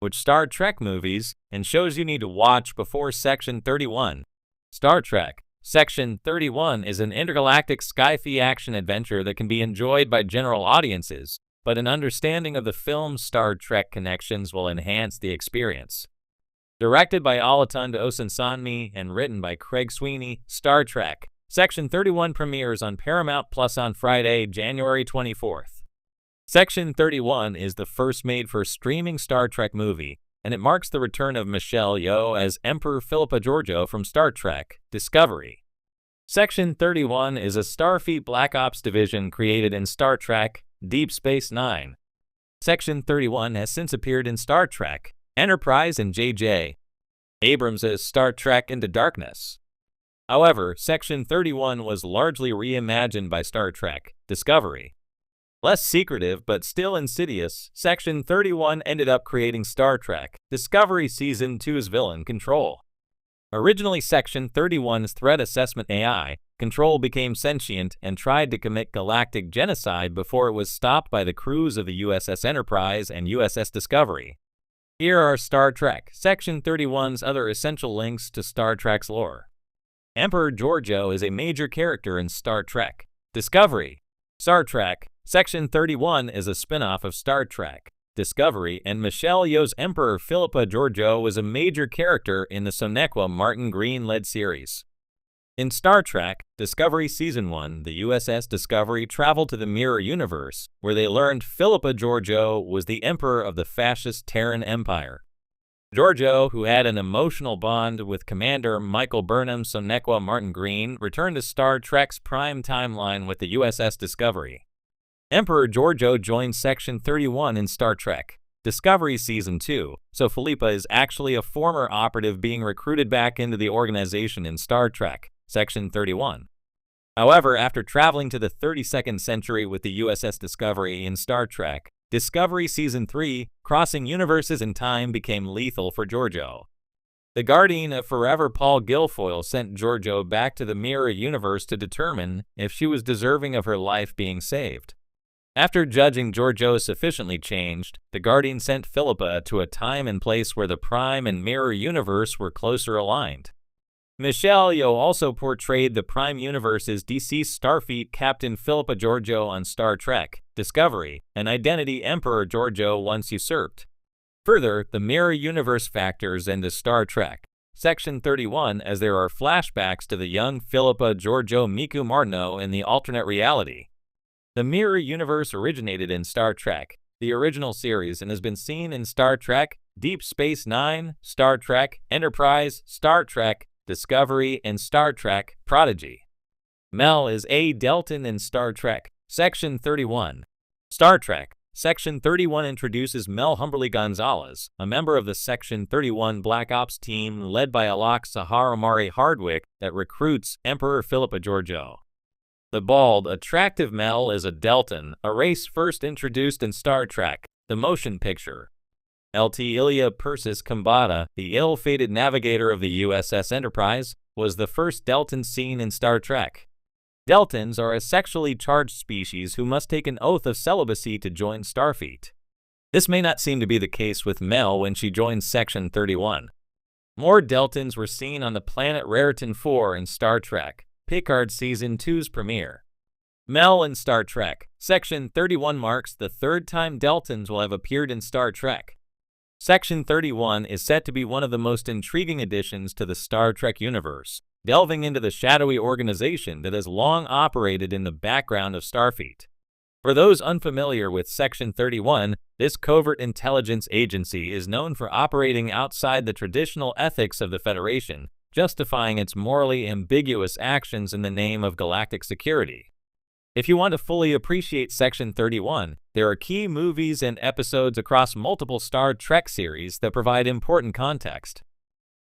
which Star Trek movies and shows you need to watch before Section 31. Star Trek Section 31 is an intergalactic sci-fi action-adventure that can be enjoyed by general audiences, but an understanding of the film's Star Trek connections will enhance the experience. Directed by Olatunde Osunsanmi and written by Craig Sweeney, Star Trek Section 31 premieres on Paramount Plus on Friday, January 24th. Section 31 is the first made-for-streaming Star Trek movie, and it marks the return of Michelle Yeoh as Emperor Philippa Georgiou from Star Trek Discovery. Section 31 is a Starfleet Black Ops division created in Star Trek Deep Space Nine. Section 31 has since appeared in Star Trek Enterprise and J.J. Abrams' Star Trek Into Darkness. However, Section 31 was largely reimagined by Star Trek Discovery. Less secretive but still insidious, Section 31 ended up creating Star Trek Discovery Season 2's villain Control. Originally Section 31's threat assessment AI, Control became sentient and tried to commit galactic genocide before it was stopped by the crews of the USS Enterprise and USS Discovery. Here are Star Trek Section 31's other essential links to Star Trek's lore. Emperor Georgiou is a major character in Star Trek Discovery. Star Trek Section 31 is a spin-off of Star Trek Discovery, and Michelle Yeoh's Emperor Philippa Georgiou was a major character in the Sonequa Martin Green-led series. In Star Trek Discovery Season 1, the USS Discovery traveled to the Mirror Universe, where they learned Philippa Georgiou was the Emperor of the fascist Terran Empire. Georgiou, who had an emotional bond with Commander Michael Burnham Sonequa Martin Green, returned to Star Trek's prime timeline with the USS Discovery. Emperor Georgiou joined Section 31 in Star Trek Discovery Season 2, so Philippa is actually a former operative being recruited back into the organization in Star Trek Section 31. However, after traveling to the 32nd century with the USS Discovery in Star Trek Discovery Season 3, crossing universes and time became lethal for Georgiou. The Guardian of Forever Paul Guilfoyle sent Georgiou back to the Mirror Universe to determine if she was deserving of her life being saved. After judging Georgiou sufficiently changed, the Guardian sent Philippa to a time and place where the Prime and Mirror Universe were closer aligned. Michelle Yeoh also portrayed the Prime Universe's deceased Starfleet Captain Philippa Georgiou on Star Trek Discovery, an identity Emperor Georgiou once usurped. Further, the Mirror Universe factors into Star Trek Section 31 as there are flashbacks to the young Philippa Georgiou Miku Martineau in the alternate reality. The Mirror Universe originated in Star Trek, the original series, and has been seen in Star Trek Deep Space Nine, Star Trek Enterprise, Star Trek Discovery, and Star Trek Prodigy. Mel is A. Delton in Star Trek Section 31. Star Trek Section 31 introduces Mel Humberly Gonzalez, a member of the Section 31 Black Ops team led by Alok Saharamari Hardwick that recruits Emperor Philippa Georgiou. The bald, attractive Mel is a Delton, a race first introduced in Star Trek The Motion Picture. Lt. Ilya Persis Kambata, the ill-fated navigator of the USS Enterprise, was the first Delton seen in Star Trek. Deltons are a sexually charged species who must take an oath of celibacy to join Starfleet. This may not seem to be the case with Mel when she joins Section 31. More Deltons were seen on the planet Raritan 4 in Star Trek Picard Season 2's premiere. Mel in Star Trek Section 31 marks the third time Deltons will have appeared in Star Trek. Section 31 is set to be one of the most intriguing additions to the Star Trek universe, delving into the shadowy organization that has long operated in the background of Starfleet. For those unfamiliar with Section 31, this covert intelligence agency is known for operating outside the traditional ethics of the Federation, justifying its morally ambiguous actions in the name of galactic security. If you want to fully appreciate Section 31, there are key movies and episodes across multiple Star Trek series that provide important context.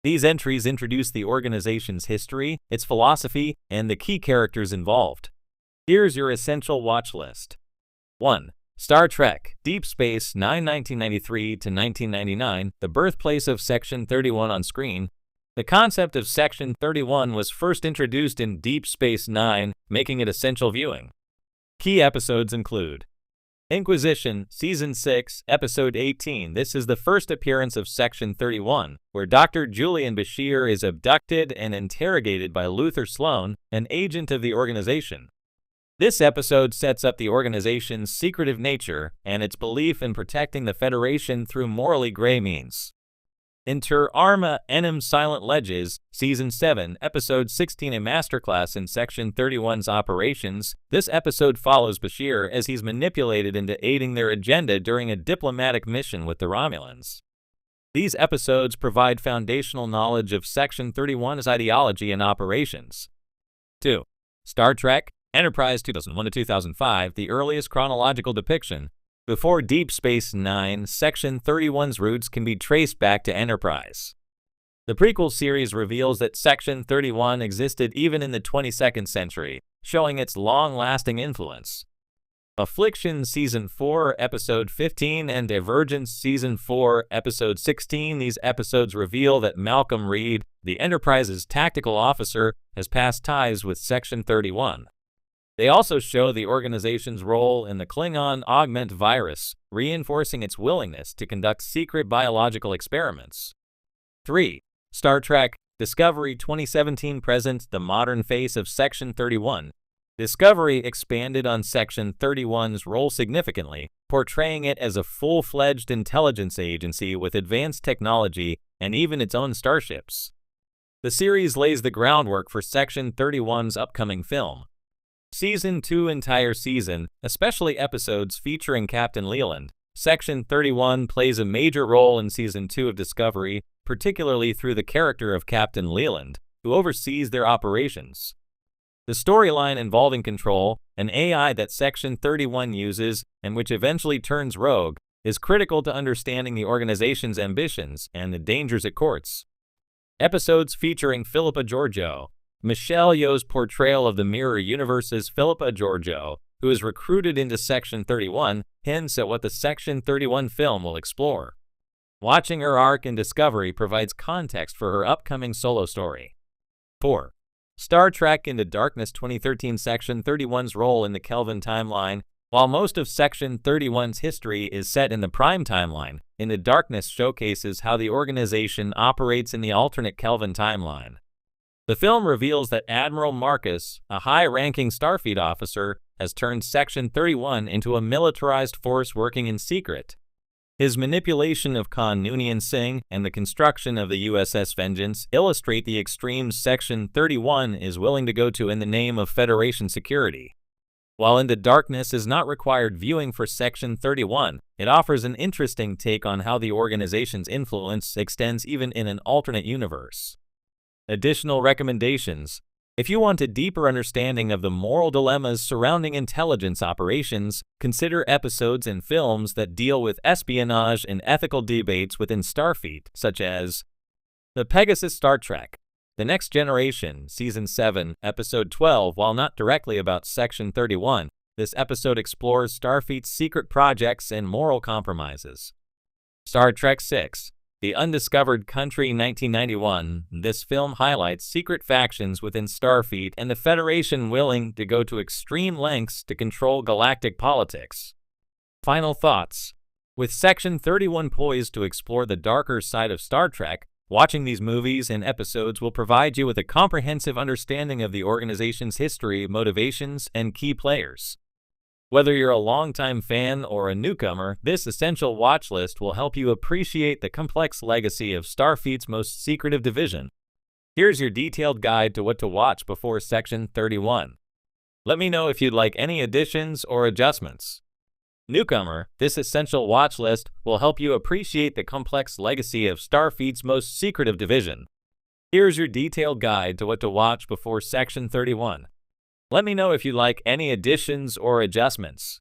These entries introduce the organization's history, its philosophy, and the key characters involved. Here's your essential watch list. 1. Star Trek Deep Space Nine 1993 to 1999, the birthplace of Section 31 on screen. The concept of Section 31 was first introduced in Deep Space Nine, making it essential viewing. Key episodes include Inquisition, Season 6, Episode 18. This is the first appearance of Section 31, where Dr. Julian Bashir is abducted and interrogated by Luther Sloan, an agent of the organization. This episode sets up the organization's secretive nature and its belief in protecting the Federation through morally gray means. Inter Arma Enim Silent Ledges, Season 7, Episode 16, a masterclass in Section 31's operations. This episode follows Bashir as he's manipulated into aiding their agenda during a diplomatic mission with the Romulans. These episodes provide foundational knowledge of Section 31's ideology and operations. 2. Star Trek Enterprise 2001-2005, the earliest chronological depiction. Before Deep Space Nine, Section 31's roots can be traced back to Enterprise. The prequel series reveals that Section 31 existed even in the 22nd century, showing its long-lasting influence. Affliction Season 4, Episode 15, and Divergence Season 4, Episode 16. These episodes reveal that Malcolm Reed, the Enterprise's tactical officer, has passed ties with Section 31. They also show the organization's role in the Klingon augment virus, reinforcing its willingness to conduct secret biological experiments. 3. Star Trek Discovery 2017 presents the modern face of Section 31. Discovery expanded on Section 31's role significantly, portraying it as a full-fledged intelligence agency with advanced technology and even its own starships. The series lays the groundwork for Section 31's upcoming film. Season 2 entire season, especially episodes featuring Captain Leland. Section 31 plays a major role in Season 2 of Discovery, particularly through the character of Captain Leland, who oversees their operations. The storyline involving Control, an AI that Section 31 uses and which eventually turns rogue, is critical to understanding the organization's ambitions and the dangers it courts. Episodes featuring Philippa Georgiou. Michelle Yeoh's portrayal of the Mirror Universe's Philippa Georgiou, who is recruited into Section 31, hints at what the Section 31 film will explore. Watching her arc in Discovery provides context for her upcoming solo story. 4. Star Trek Into Darkness 2013 Section 31's role in the Kelvin timeline. While most of Section 31's history is set in the Prime timeline, Into Darkness showcases how the organization operates in the alternate Kelvin timeline. The film reveals that Admiral Marcus, a high-ranking Starfleet officer, has turned Section 31 into a militarized force working in secret. His manipulation of Khan Noonien Singh and the construction of the USS Vengeance illustrate the extremes Section 31 is willing to go to in the name of Federation security. While Into Darkness is not required viewing for Section 31, it offers an interesting take on how the organization's influence extends even in an alternate universe. Additional recommendations. If you want a deeper understanding of the moral dilemmas surrounding intelligence operations, consider episodes and films that deal with espionage and ethical debates within Starfleet, such as The Pegasus Star Trek, The Next Generation, Season 7, Episode 12. While not directly about Section 31, this episode explores Starfleet's secret projects and moral compromises. Star Trek VI, The Undiscovered Country 1991. This film highlights secret factions within Starfleet and the Federation willing to go to extreme lengths to control galactic politics. Final thoughts. With Section 31 poised to explore the darker side of Star Trek, watching these movies and episodes will provide you with a comprehensive understanding of the organization's history, motivations, and key players. Whether you're a longtime fan or a newcomer, this essential watch list will help you appreciate the complex legacy of Starfleet's most secretive division. Here's your detailed guide to what to watch before Section 31. Let me know if you'd like any additions or adjustments. Newcomer, this essential watch list will help you appreciate the complex legacy of Starfleet's most secretive division. Here's your detailed guide to what to watch before Section 31. Let me know if you'd like any additions or adjustments.